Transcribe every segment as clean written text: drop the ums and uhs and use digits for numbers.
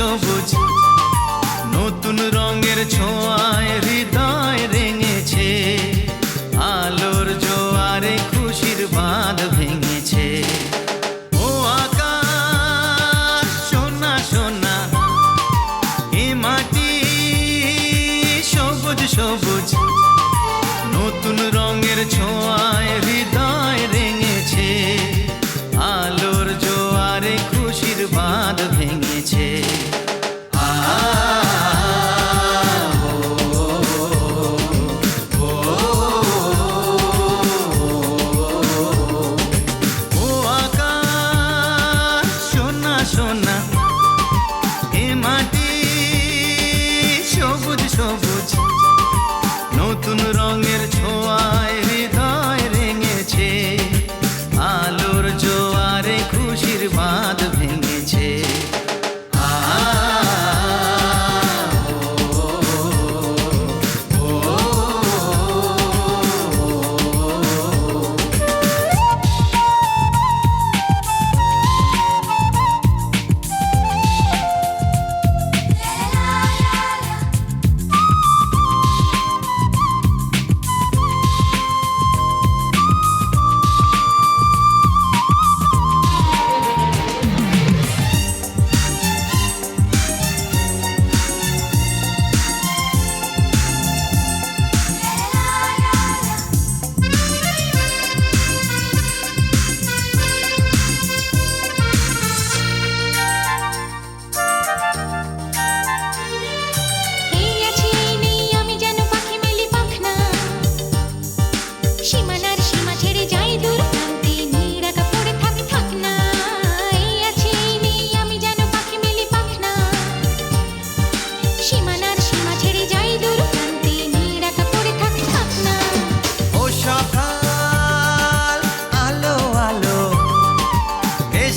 সবুজ নতুন রঙের ছোঁয়ায় হৃদয় রেঙেছে, আলোর জোয়ারে খুশির বাঁধ ভেঙেছে। ও আকাশ সোনা সোনা, এ মাটি সবুজ সবুজ নতুন রঙের ছোঁয়ায় হৃদয় রেঙেছে, আলোর জোয়ারে খুশির বাঁধ ভেঙেছে। ও আকাশ সোনা সোনা, এ মাটি সবুজ সবুজ নতুন রঙের ছোঁয়ায় হৃদয় রেঙেছে, আলোর জোয়ারে খুশির বাঁধ ভেঙেছে।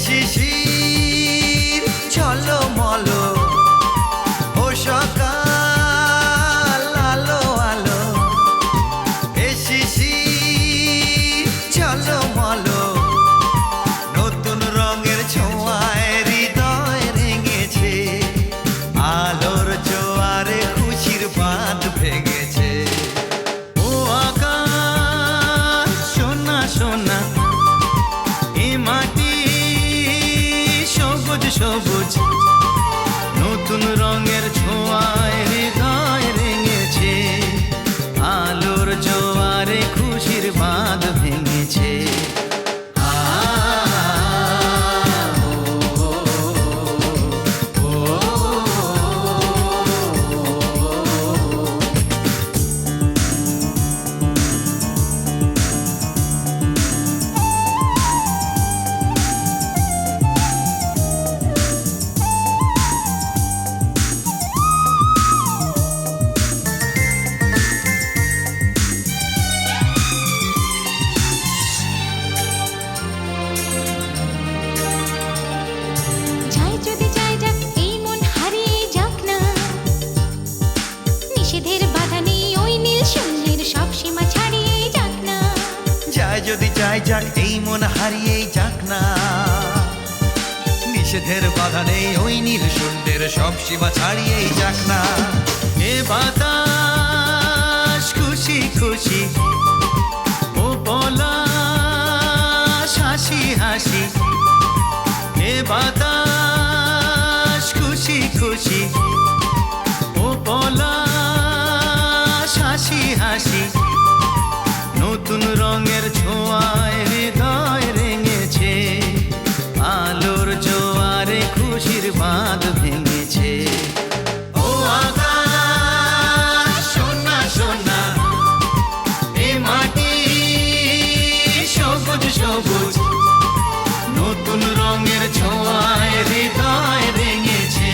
শিশির ঝলমলো, ও সকাল আলো আলো, এ শিশির ঝলমলো নতুন রঙের ছোঁয়ায় হৃদয় রেঙেছে, আলোর জোয়ারে খুশির বাঁধ ভেঙেছে। ও আকাশ সোনা সোনা, এ মাটি সবুজ সবুজ নতুন রঙের ছোঁয়ায় হৃদয় রেঙেছে, আলোর জোয়ারে খুশির বাঁধ ভেঙেছে। যদি চাই যাক এই মন হারিয়েই যাক না, নিষেধের বাধা নেই ওই নীল শূন্যের সব সীমা ছাড়িয়েই যাক না। এ বাতাস খুশি খুশি, ও পলাশ হাসি হাসি, এ বাতাস খুশি খুশি, ও পলাশ হাসি হাসি নতুন রঙের ছোঁয়ায় হৃদয় রেঙেছে, আলোর জোয়ারে খুশির বাঁধ ভেঙেছে। ও আকাশ সোনা সোনা, এ মাটি সবুজ সবুজ নতুন রঙের ছোঁয়ায় হৃদয় রেঙেছে,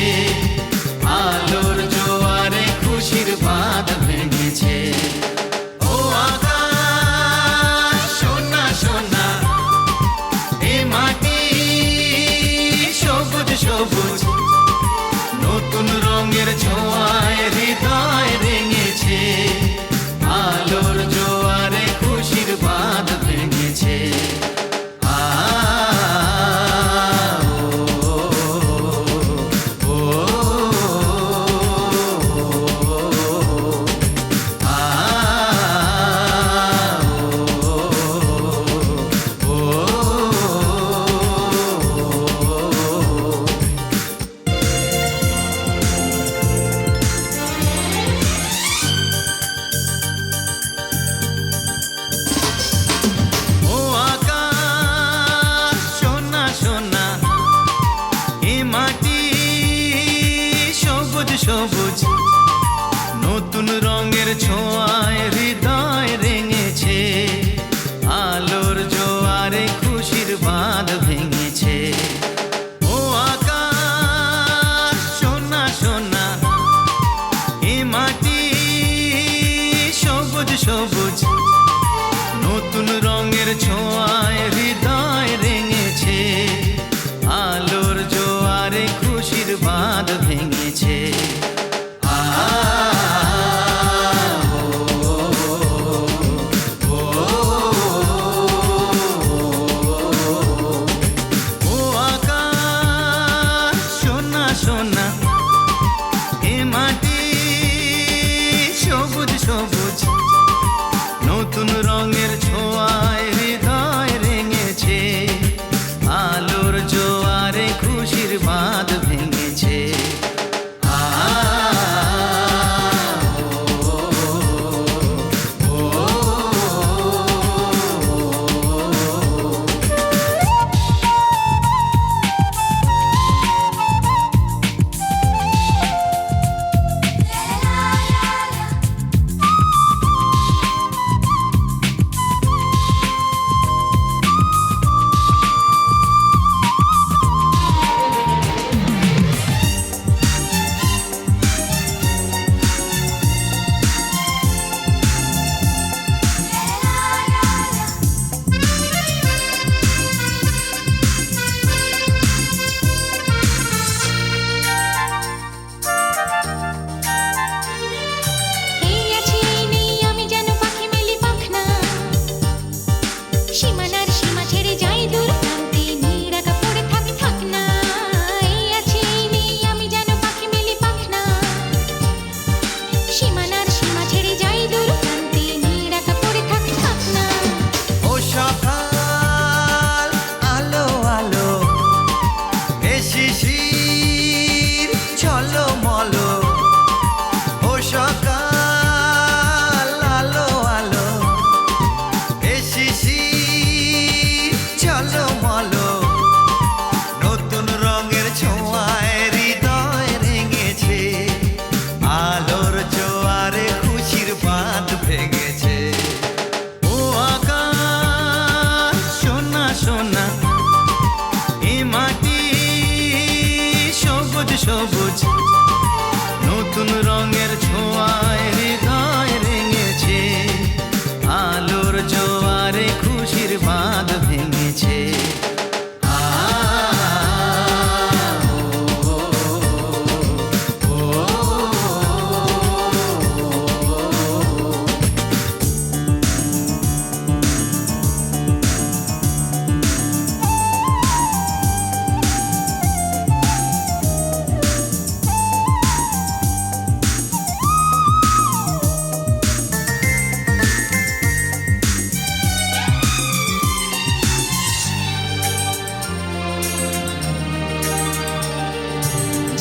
আলোর জোয়ারে খুশির বাঁধ ভেঙেছে। ও আকাশ সোনা সোনা, এ মাটি সবুজ সবুজ নতুন রঙের ছোঁয়ায় হৃদয় রেঙেছে, আলোর জোয়ারে খুশির বাঁধ ভেঙেছে। ও সবুজ নতুন রঙের ছোঁয়ায় হৃদয় রেঙেছে, আলোর জোয়ারে খুশির বাঁধ ভেঙেছে। ও আকাশ সোনা সোনা, এ মাটি সবুজ সবুজ নতুন রঙের ছোঁয়ায় হৃদয় রেঙেছে, আলোর জোয়ারে খুশির বাঁধ ভেঙেছে। ও আকাশ সোনা সোনা, এ মাটি সবুজ সবুজ নতুন রঙের ছোঁয়ায় হৃদয় রেঙেছে, আলোর জোয়ারে খুশির বাঁধ ভেঙেছে। সীমানার সীমা ছেড়ে যাই দূর প্রান্তে, নীড়া কাপড়ে থাক থাক না। এই আছি এই নেই আমি যেন পাখি মেলি পাখনা। সীমানার সীমা ছেড়ে যাই দূর প্রান্তে, নীড়া কাপড়ে থাক থাক না। ও সকাল আলো আলো, এ শিশির চলো মলো। ও সকাল আলো আলো, এ শিশির চলো মলো। নতুন রঙের ছোঁয়ায় হৃদয় রেঙেছে, আলোর জোয়ারে খুশির বাঁধ ভেঙেছে। ও আকাশ সোনা সোনা, এ মাটি সবুজ সবুজ নতুন রঙের ছোঁয়ায় হৃদয় রেঙেছে, আলোর জোয়ারে খুশির বাঁধ ভেঙেছে।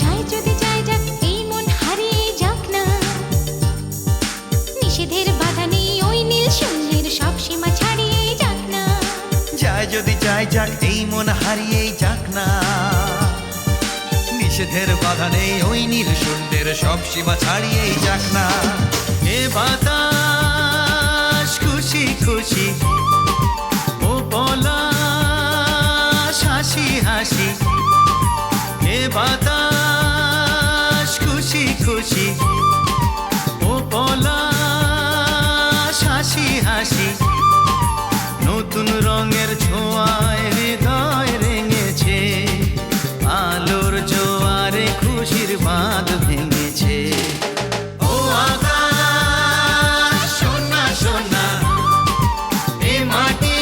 যাই যদি যাই যাক এই মন হারিয়ে যাক না, নিষেধের বাধা নেই ওই নীল শূন্যের সব সীমা ছাড়িয়ে যাক না। যায় যদি যাই যাক এই মন হারিয়েই যাক না, নিষেধের বাধা নেই ওই নীল শূন্যের সব সীমা ছাড়িয়েই যাক না। এ বাতাস খুশি খুশি, ও পলাশ হাসি হাসি। এ বাতাস খুশি খুশি, ও পলাশ হাসি হাসি নতুন রঙের ছোঁয়ায় হৃদয় রেঙেছে, আলোর জোয়ারে খুশির বাঁধ ভেঙেছে। ও আকাশ সোনা সোনা, এ মাটি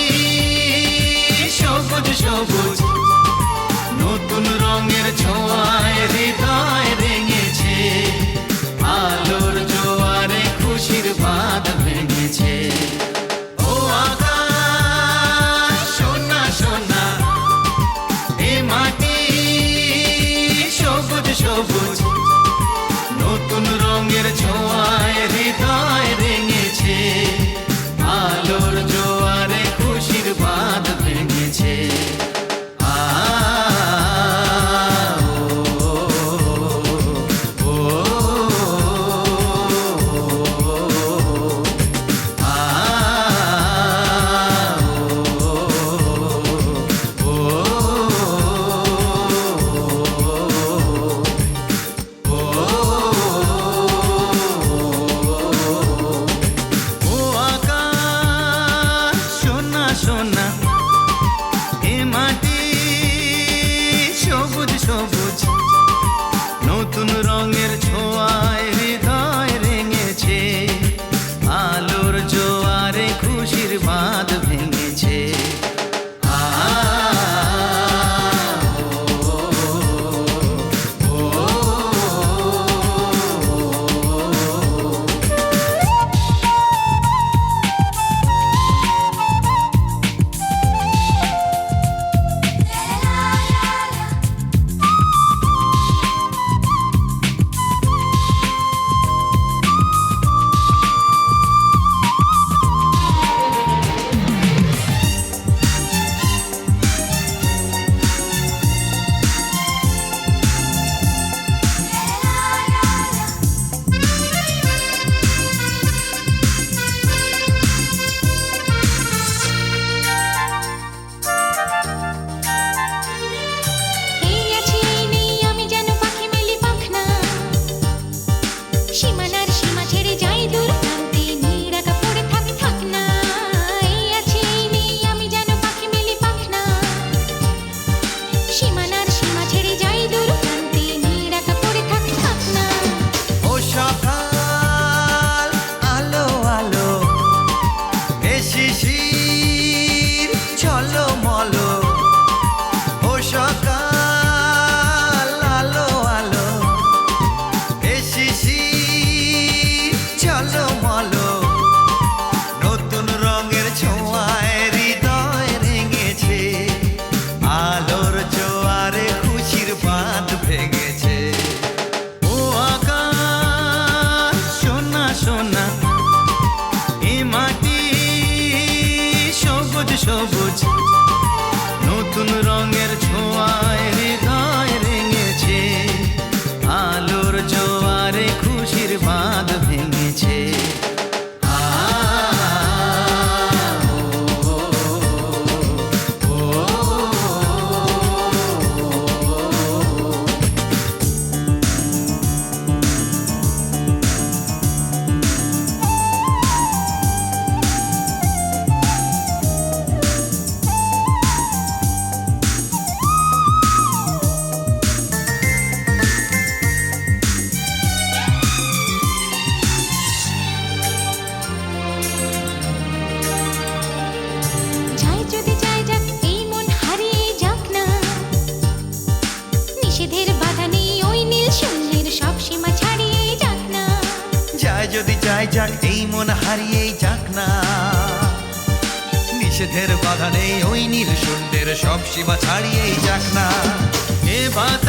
যাই যাক এই মন হারিয়েই যাক না নিষেধের বাধা নেই ওই নীল শুন্ডের সব সীমা ছাড়িয়েই যাক না এ বাধা